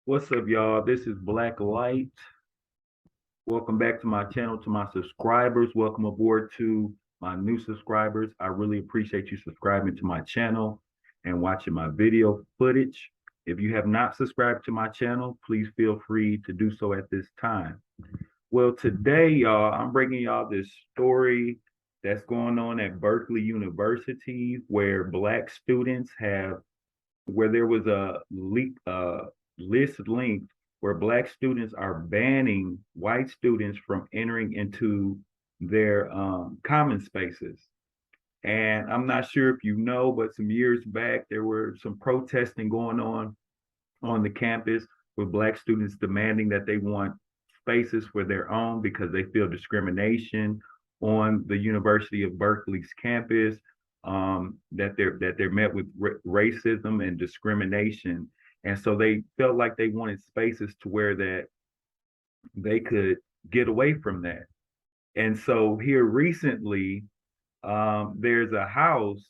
What's up, y'all? This is Black Light. Welcome back to my channel. To my subscribers, welcome aboard to my new subscribers. I really appreciate you subscribing to my channel and watching my video footage. If you have not subscribed to my channel, please feel free to do so at this time. Well, today, y'all, I'm bringing y'all this story that's going on at Berkeley University where Black students have where there was a list linked where Black students are banning white students from entering into their common spaces. And I'm not sure if you know, but some years back, there were some protesting going on the campus with Black students demanding that they want spaces for their own because they feel discrimination on the University of Berkeley's campus, that they're met with racism and discrimination, and so they felt like they wanted spaces to where that they could get away from that. And so here recently, there's a house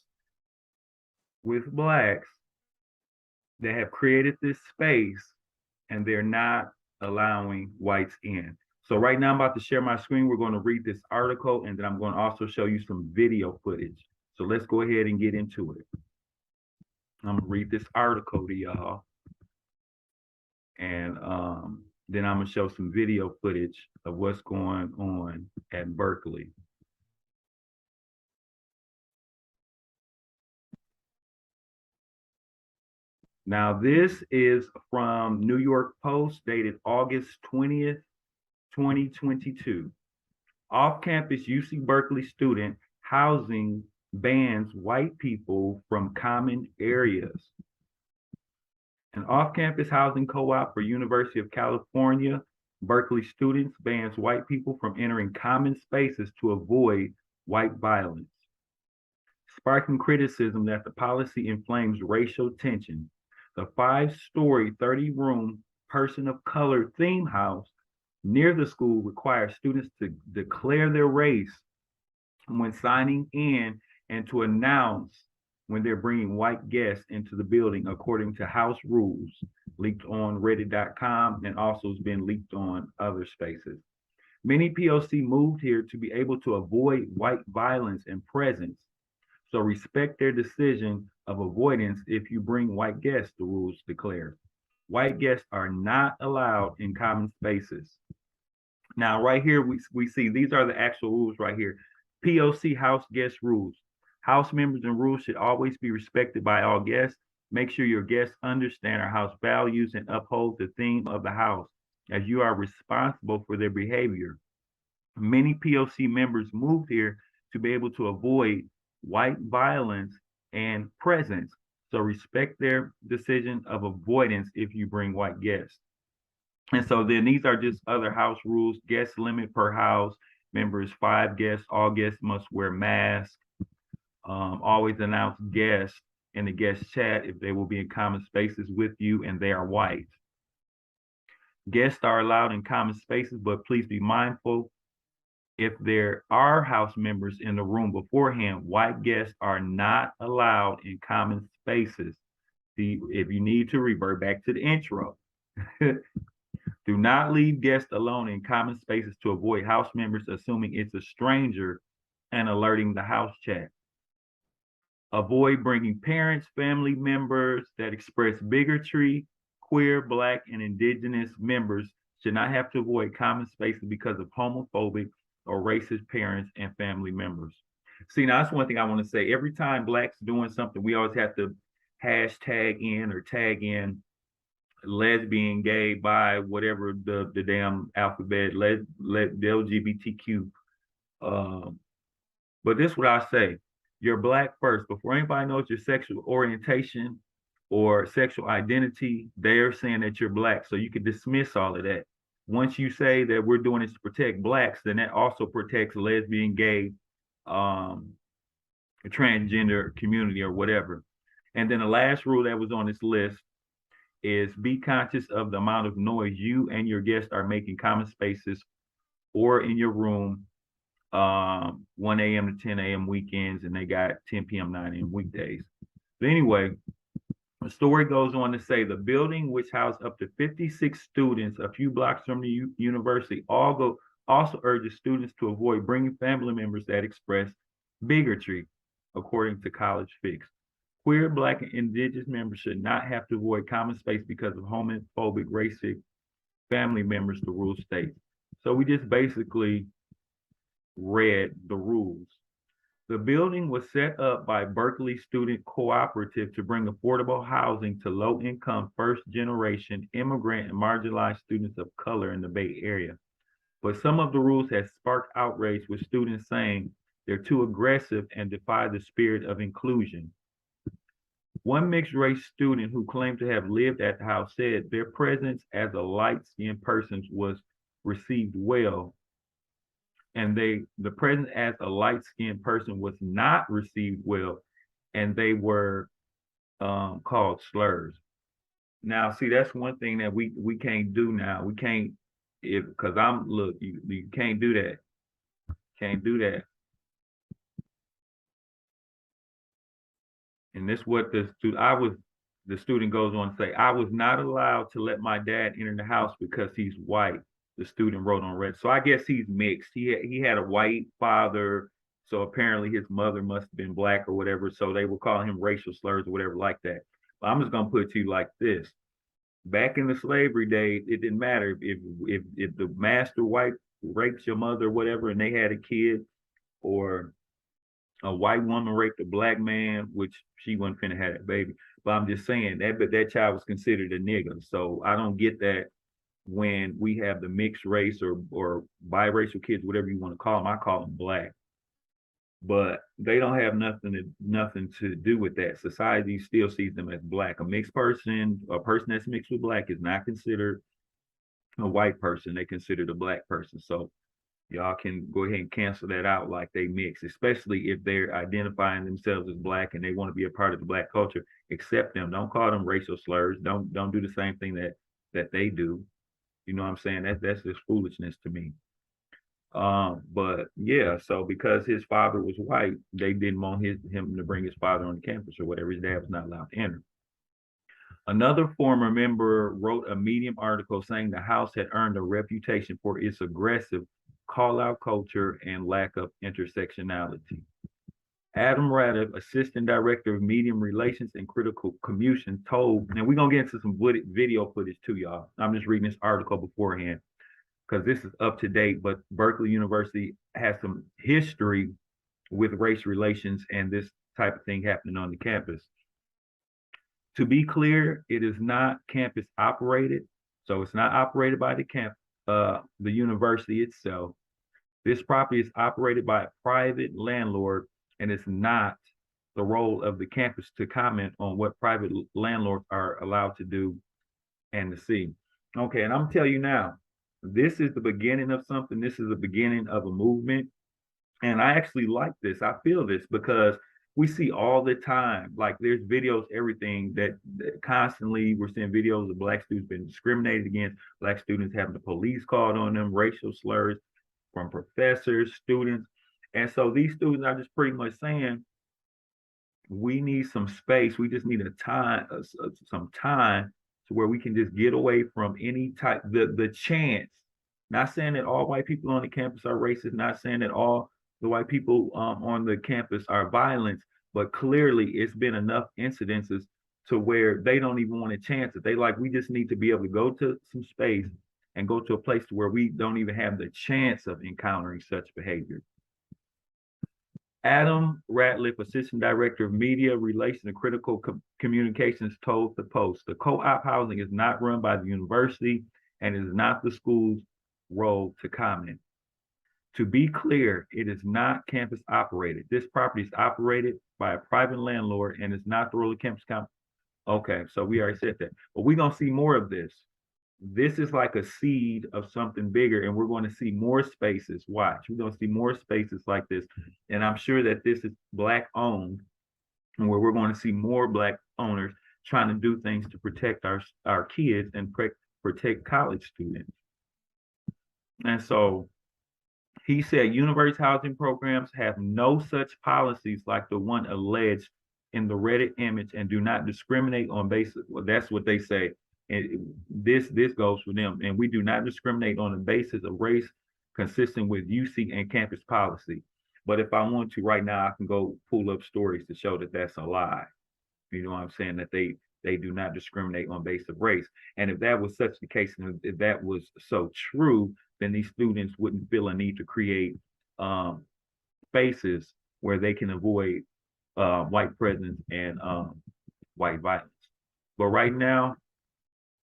with Blacks that have created this space and they're not allowing whites in. So right now I'm about to share my screen. We're going to read this article and then I'm going to also show you some video footage. So let's go ahead and get into it. I'm gonna read this article to y'all. And then I'm gonna show some video footage of what's going on at Berkeley. Now, this is from New York Post, dated August 20th, 2022. Off-campus UC Berkeley student housing bans white people from common areas. An off-campus housing co-op for University of California, Berkeley students bans white people from entering common spaces to avoid white violence, sparking criticism that the policy inflames racial tension. The 5-story, 30-room person of color theme house near the school requires students to declare their race when signing in and to announce when they're bringing white guests into the building, according to house rules leaked on reddit.com and also has been leaked on other spaces. Many POC moved here to be able to avoid white violence and presence. So respect their decision of avoidance if you bring white guests, the rules declare. White guests are not allowed in common spaces. Now, right here, we see these are the actual rules right here. POC house guest rules. House members and rules should always be respected by all guests. Make sure your guests understand our house values and uphold the theme of the house, as you are responsible for their behavior. Many POC members moved here to be able to avoid white violence and presence. So respect their decision of avoidance if you bring white guests. And so then these are just other house rules. Guest limit per house. Members 5 guests. All guests must wear masks. Always announce guests in the guest chat if they will be in common spaces with you and they are white. Guests are allowed in common spaces, but please be mindful if there are house members in the room beforehand, white guests are not allowed in common spaces. If you need to revert back to the intro. Do not leave guests alone in common spaces to avoid house members assuming it's a stranger and alerting the house chat. Avoid bringing parents, family members that express bigotry. Queer, Black, and Indigenous members should not have to avoid common spaces because of homophobic or racist parents and family members. See, now that's one thing I want to say. Every time Blacks doing something, we always have to hashtag in or tag in lesbian, gay, bi, whatever the damn alphabet, the LGBTQ. But this is what I say. You're Black first. Before anybody knows your sexual orientation or sexual identity, they're saying that you're Black. So you can dismiss all of that. Once you say that we're doing this to protect Blacks, then that also protects lesbian, gay, transgender community or whatever. And then the last rule that was on this list is be conscious of the amount of noise you and your guests are making common spaces or in your room, 1 a.m. to 10 a.m. weekends, and they got 10 p.m., 9 a.m. weekdays. But anyway, The story goes on to say the building, which housed up to 56 students a few blocks from the university, also urges students to avoid bringing family members that express bigotry, according to College Fix. Queer, Black, and Indigenous members should not have to avoid common space because of homophobic, racist family members, the rule states. So we just basically read the rules. The building was set up by Berkeley Student Cooperative to bring affordable housing to low-income, first-generation immigrant and marginalized students of color in the Bay Area. But some of the rules have sparked outrage, with students saying they're too aggressive and defy the spirit of inclusion. One mixed-race student who claimed to have lived at the house said their presence as a light-skinned person was received well, and the presence as a light-skinned person was not received well, and they were called slurs. Now, see, that's one thing that we can't do now. We can't, if because I'm look, you can't do that. Can't do that. And this what the student goes on to say, I was not allowed to let my dad enter the house because he's white. The student wrote on Reddit. So I guess he's mixed. He had a white father, so apparently his mother must have been black or whatever. So they were calling him racial slurs or whatever like that. But I'm just gonna put it to you like this: back in the slavery days, it didn't matter if the master white raped your mother or whatever, and they had a kid, or a white woman raped a black man, which she wasn't finna have that baby. But I'm just saying that child was considered a nigga. So I don't get that when we have the mixed race or biracial kids, whatever you want to call them. I call them black, but they don't have nothing to do with that. Society still sees them as black. A mixed person, a person that's mixed with black, is not considered a white person. They considered a black person. So y'all can go ahead and cancel that out like they mix, especially if they're identifying themselves as black and they want to be a part of the black culture. Accept them. Don't call them racial slurs. Don't do the same thing that they do. You know what I'm saying? That's just foolishness to me. But yeah, so because his father was white, they didn't want him to bring his father on campus or whatever. His dad was not allowed to enter. Another former member wrote a Medium article saying the house had earned a reputation for its aggressive call-out culture and lack of intersectionality. Adam Radiff, Assistant Director of Medium Relations and Critical Communication, told, and we're going to get into some video footage too, y'all. I'm just reading this article beforehand because this is up to date, but Berkeley University has some history with race relations and this type of thing happening on the campus. To be clear, it is not campus operated, so it's not operated by the university itself. This property is operated by a private landlord, and it's not the role of the campus to comment on what private landlords are allowed to do and to see. Okay, and I'm telling you now, this is the beginning of something. This is the beginning of a movement. And I actually like this. I feel this because we see all the time, like there's videos, everything that constantly we're seeing videos of black students being discriminated against, black students having the police called on them, racial slurs from professors, students. And so these students are just pretty much saying, we need some space. We just need some time to where we can just get away from any type, the chance. Not saying that all white people on the campus are racist, not saying that all the white people on the campus are violent, but clearly it's been enough incidences to where they don't even want to chance it. They like, we just need to be able to go to some space and go to a place where we don't even have the chance of encountering such behavior. Adam Ratliff, Assistant Director of Media Relations and Critical Communications, told the Post, the co-op housing is not run by the university and is not the school's role to comment. To be clear, it is not campus operated. This property is operated by a private landlord and is not the role of campus comment. Okay, so we already said that. But we're going to see more of this. This is like a seed of something bigger, and we're going to see more spaces. Watch, we're going to see more spaces like this. And I'm sure that this is black owned, and where we're going to see more black owners trying to do things to protect our kids and protect college students. And so he said university housing programs have no such policies like the one alleged in the Reddit image and do not discriminate on basis. Well, that's what they say. And this goes for them. And we do not discriminate on the basis of race consistent with UC and campus policy. But if I want to right now, I can go pull up stories to show that that's a lie. You know what I'm saying? That they do not discriminate on basis of race. And if that was such the case, and if that was so true, then these students wouldn't feel a need to create spaces where they can avoid white presence and white violence. But right now,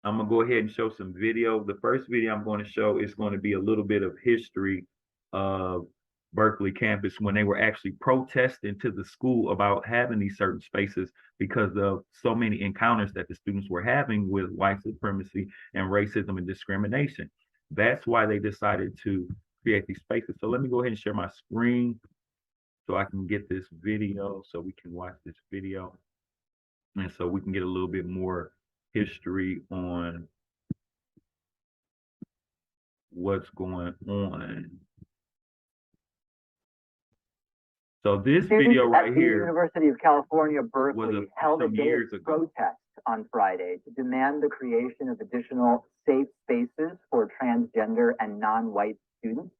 I'm gonna go ahead and show some video. The first video I'm going to show is going to be a little bit of history of Berkeley campus when they were actually protesting to the school about having these certain spaces because of so many encounters that the students were having with white supremacy and racism and discrimination. That's why they decided to create these spaces. So let me go ahead and share my screen so I can get this video so we can watch this video. And so we can get a little bit more history on what's going on. So this video right here, the University of California, Berkeley, held a day of protest on Friday to demand the creation of additional safe spaces for transgender and non-white students.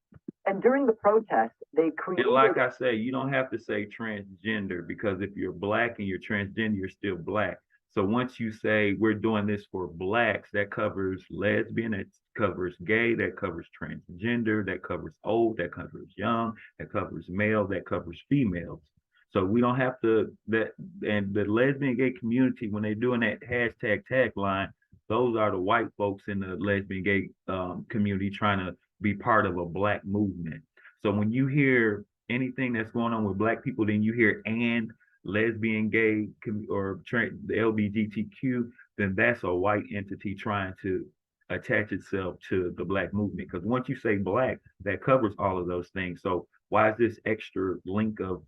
And during the protest, they created. And like I say, you don't have to say transgender because if you're black and you're transgender, you're still black. So once you say we're doing this for blacks, that covers lesbian, that covers gay, that covers transgender, that covers old, that covers young, that covers male, that covers females. So we don't have to and the lesbian gay community, when they're doing that hashtag tagline, those are the white folks in the lesbian gay community trying to be part of a black movement. So when you hear anything that's going on with black people, then you hear and lesbian, gay, or the LGBTQ, then that's a white entity trying to attach itself to the black movement. Because once you say black, that covers all of those things. So why is this extra link of,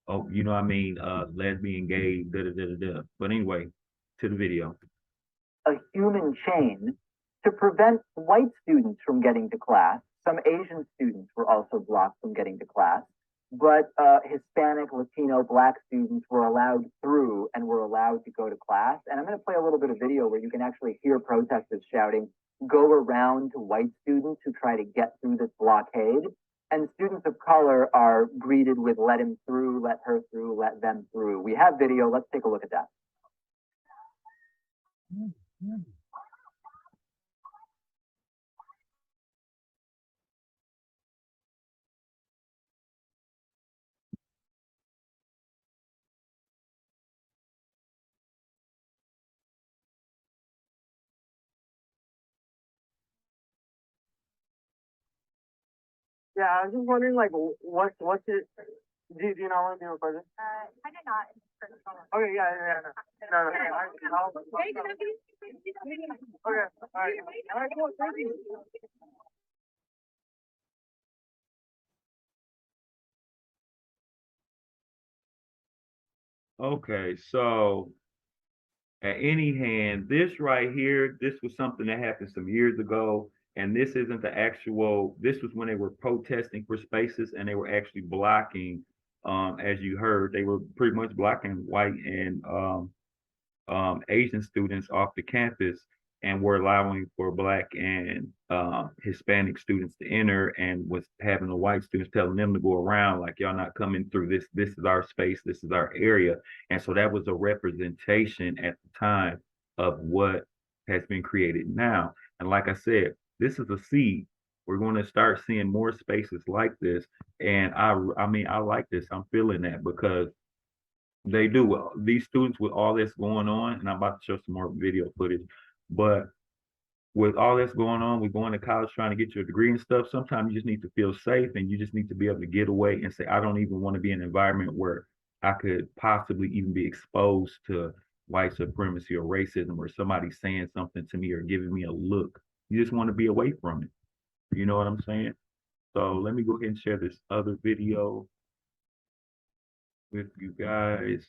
oh, you know what I mean, lesbian, gay, da da da da da. But anyway, to the video. A human chain to prevent white students from getting to class. Some Asian students were also blocked from getting to class. But Hispanic, Latino, Black students were allowed through and were allowed to go to class. And I'm going to play a little bit of video where you can actually hear protesters shouting, "Go around" to white students who try to get through this blockade. And students of color are greeted with "let him through, let her through, let them through." We have video. Let's take a look at that. Yeah, I was just wondering, like, what's it? Do you not want to be recorded? I did not. Okay, yeah. No. Okay, all right. All right, cool. Thank you. Okay, so at any hand, this right here, this was something that happened some years ago. And this isn't the actual, this was when they were protesting for spaces and they were actually blocking, as you heard, they were pretty much blocking white and Asian students off the campus and were allowing for Black and Hispanic students to enter, and was having the white students telling them to go around, like, y'all not coming through this. This is our space. This is our area. And so that was a representation at the time of what has been created now. And like I said, this is a seed. We're going to start seeing more spaces like this. And I mean, I like this. I'm feeling that because they do well. These students with all this going on, and I'm about to show some more video footage, but with all this going on, we're going to college trying to get your degree and stuff. Sometimes you just need to feel safe and you just need to be able to get away and say, I don't even want to be in an environment where I could possibly even be exposed to white supremacy or racism, or somebody saying something to me or giving me a look. You just want to be away from it. You know what I'm saying? So let me go ahead and share this other video with you guys.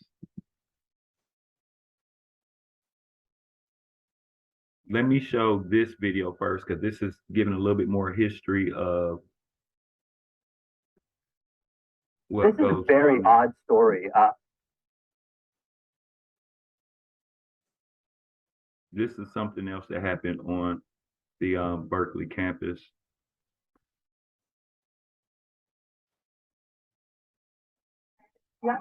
Let me show this video first, because this is giving a little bit more history of what this is a very odd story. this is something else that happened on the Berkeley campus. Yeah.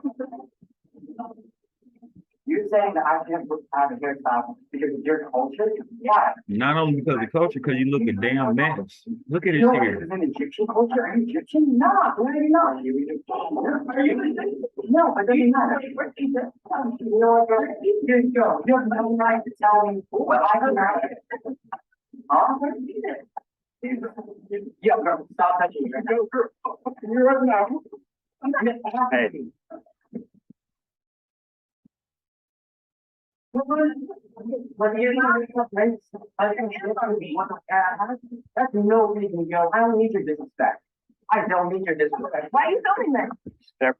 You're saying that I can't have a hairstyle because of your culture? Why? Not only because of culture, because you look a damn mess. Look at his You know, hair. it's an Egyptian culture. Are you Egyptian? No, why are you not? Are you? No, it doesn't matter. You know what? You go. You have no right to tell me what I can have. Huh? Yeah, girl, stop touching me. You're right now. Hey. But you're not that's no reason, Joe. I don't need your disrespect. I don't need your disrespect. Why are you filming this?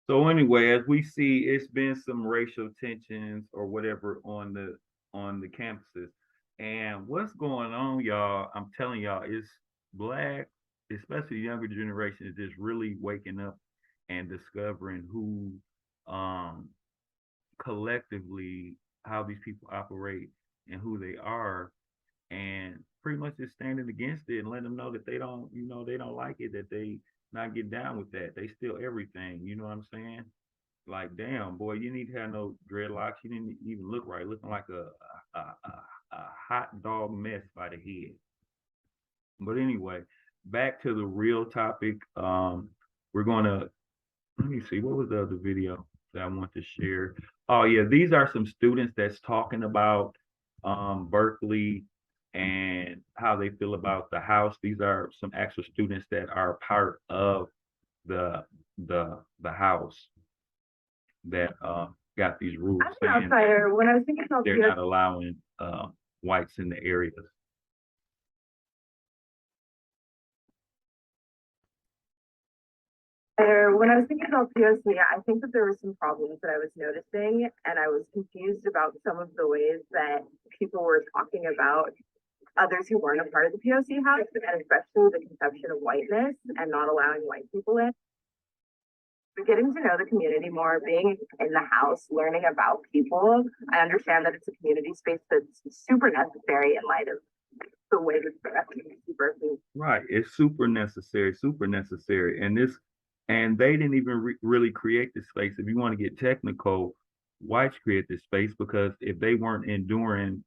So anyway, as we see, it's been some racial tensions or whatever on the campuses. And what's going on, y'all? I'm telling y'all, it's black, especially younger generation, is just really waking up and discovering who collectively how these people operate and who they are, and pretty much just standing against it and letting them know that they don't, they don't like it, that they not get down with that. They steal everything. You know what I'm saying? Like, damn, boy, you need to have no dreadlocks. You didn't even look right, looking like a hot dog mess by the head. But anyway, back to the real topic. We're gonna let me see, what was the other video that I want to share? Oh yeah, these are some students that's talking about Berkeley and how they feel about the house. These are some actual students that are part of the house that got these rules saying when I was thinking about they're not allowing whites in the areas. When I was thinking about POC, I think that there were some problems that I was noticing, and I was confused about some of the ways that people were talking about others who weren't a part of the POC house, and especially the conception of whiteness and not allowing white people in. But getting to know the community more, being in the house, learning about people, I understand that it's a community space that's super necessary in light of the way that the rest of Berkeley. Right, it's super necessary, and they didn't even really create this space. If you want to get technical, whites create this space because if they weren't enduring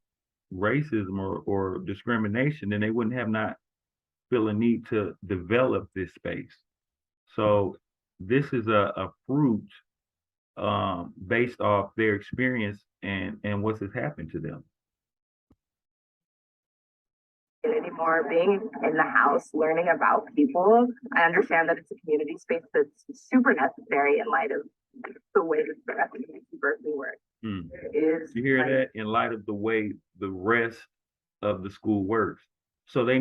racism or discrimination, then they wouldn't have not feel a need to develop this space. So this is a fruit based off their experience and what has happened to them. Anymore, being in the house, learning about people, I understand that it's a community space that's super necessary in light of the way that the rest of Berkeley works. You hear that? In light of the way the rest of the school works. So they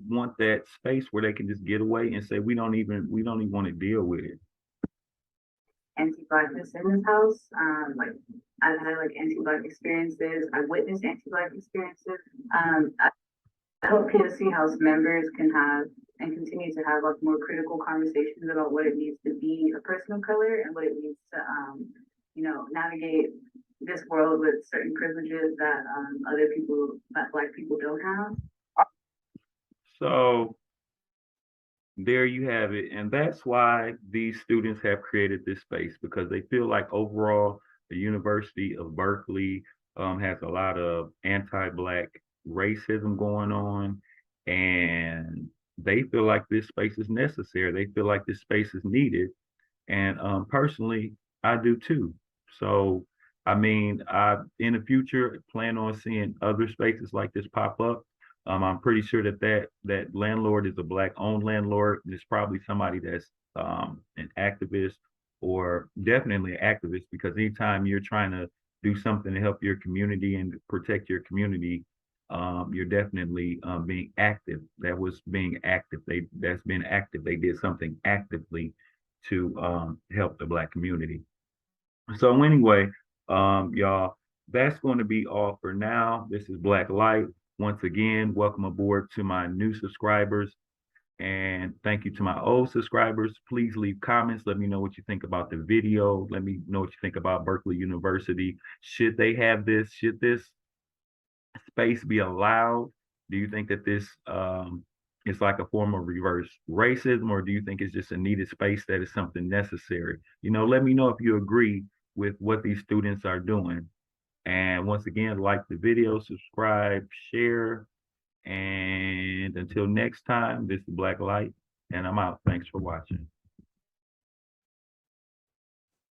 want that space where they can just get away and say, we don't even want to deal with it. Anti-Blackness in this house. Like I've had like anti-Black experiences. I've witnessed anti-Black experiences. I hope POC House members can have and continue to have like more critical conversations about what it means to be a person of color and what it means to navigate this world with certain privileges that other people, that Black people don't have. So there you have it. And that's why these students have created this space, because they feel like overall the University of Berkeley has a lot of anti-Black racism going on, and they feel like this space is necessary. They feel like this space is needed. And personally, I do too. So, I mean, I in the future plan on seeing other spaces like this pop up. I'm pretty sure that landlord is a Black-owned landlord. It's probably somebody that's an activist, or definitely an activist, because anytime you're trying to do something to help your community and protect your community, you're definitely being active. That was being active. That's been active. They did something actively to help the Black community. So anyway, y'all, that's going to be all for now. This is Black Light. Once again, welcome aboard to my new subscribers. And thank you to my old subscribers. Please leave comments. Let me know what you think about the video. Let me know what you think about Berkeley University. Should they have this? Should this space be allowed? Do you think that this is like a form of reverse racism, or do you think it's just a needed space that is something necessary? Let me know if you agree with what these students are doing. And once again, like the video, subscribe, share, and until next time, this is Black Light, and I'm out. Thanks for watching.